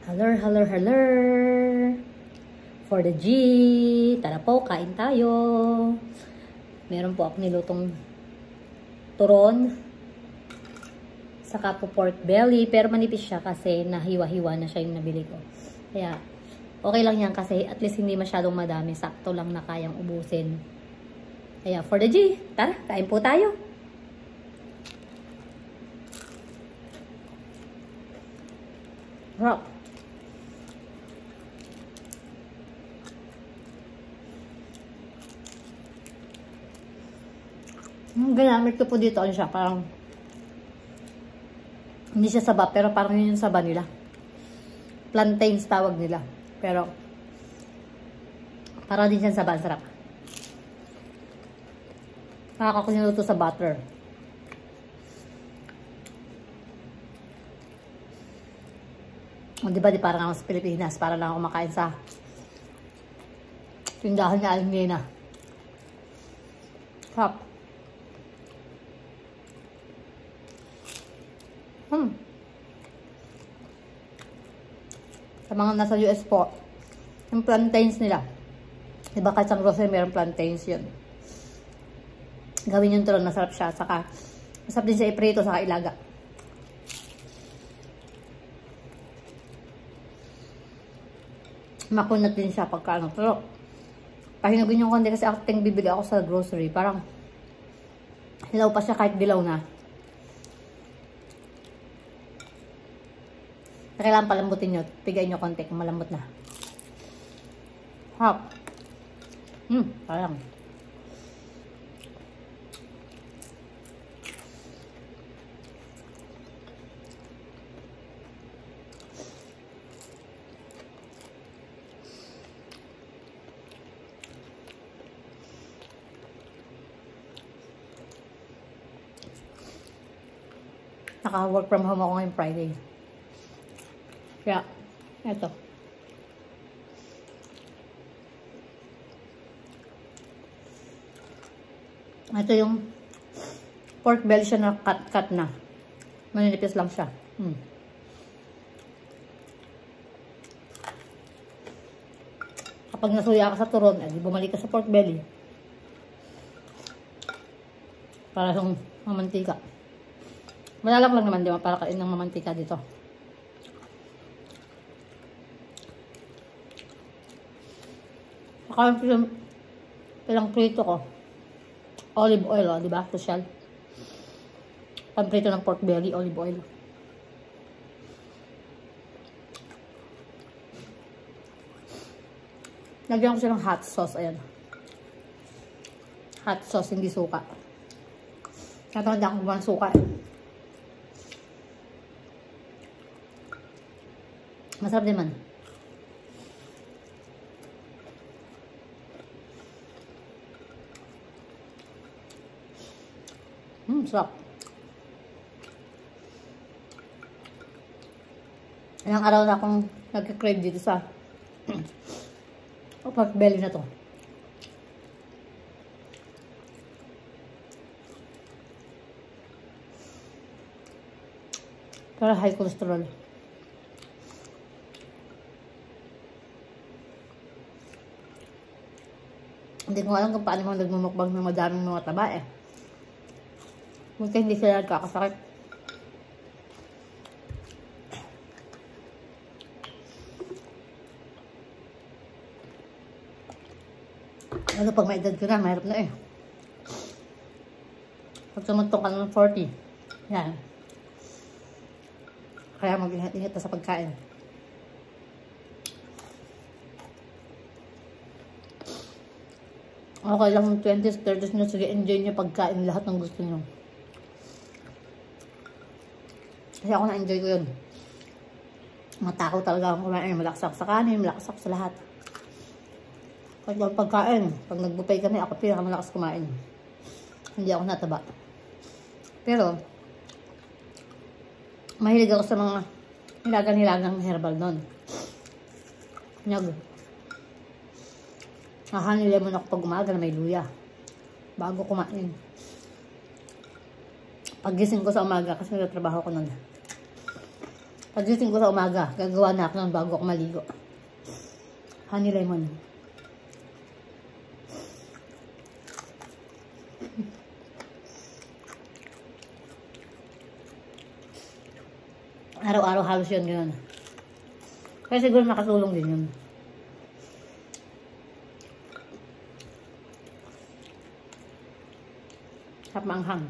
Hello, hello, hello. For the G. Tara po, kain tayo. Meron po ako nilutong turon. Saka po pork belly. Pero manipis siya kasi nahiwa-hiwa na siya yung nabili ko. Kaya, okay lang yan kasi at least hindi masyadong madami. Sakto lang na kayang ubusin. Kaya, for the G. Tara, kain po tayo. Rock. Ginamit ko po dito, ano siya, parang hindi siya saba, pero parang yun yung saba nila. Plantains tawag nila. Pero, parang din siya saba, sarap. Nakakakunin ito sa butter. O, diba, di parang ako sa Pilipinas, para lang ako makain sa tindahan niya Alingena. Sarap. Sa mga nasa US po, yung plantains nila. Diba kahit sa grocery mayroong plantains yun. Gawin yung turon, masarap siya. Saka, masarap din siya iprito, saka ilaga. Makunat din siya pagka ano. Pero, pahinugin yung konti kasi acting bibili ako sa grocery. Parang, hilaw pa siya kahit dilaw na. Kailangan palambutin nyo. Pigayin nyo konti kung malambot na. Hop. Parang. Naka-work from home ako ngayong Friday. Kaya, eto. Ito yung pork belly siya na cut na. Maninipis lang siya. Kapag nasuya ka sa turon, di bumalik ka sa pork belly. Para yung mamantika. Malalang lang naman, di ba? Para kain ng mamantika dito. Saka ilang prito ko. Olive oil, di ba? Social. Pamprito ng pork belly, olive oil. Lagyan ko siya ng hot sauce, ayan. Hot sauce, hindi suka. Tatanda ko ba ng suka, eh. Masarap din man. Sarap. Ilang araw na akong nagka-crave dito sa pork belly na to. Para high cholesterol. Hindi ko alam kung paano mo nagmumukbang ng madaming mga taba, eh. Mungkin hindi sila nagkakasakit. Ano pag may edad ka na, mahirap na, eh. Pag sumuntong ka ng 40, yan. Kaya mag-ingat-ingat na sa pagkain. Okay lang ng 20s, 30s nyo, sige, enjoy nyo pagkain lahat ng gusto nyo. Kasi ako na-enjoy ko yun. Matakaw talaga akong kumain. Malaksak sa kanin, malaksak sa lahat. Pag pagkain, pag nag-buffet kami, ako pinakamalakas kumain. Hindi ako nataba. Pero, mahilig ako sa mga hilagang-hilagang herbal nun. Nyag. Honey lemon ako pag umaga na may luya. Bago kumain. Paggising ko sa umaga kasi nagtrabaho ko nun. Pagising ko sa umaga, gagawa na ako ng bago ako maligo. Honey lemon. Araw-araw halos yun ganyan. Kaya siguro makatulong din yun. Sarap maanghang.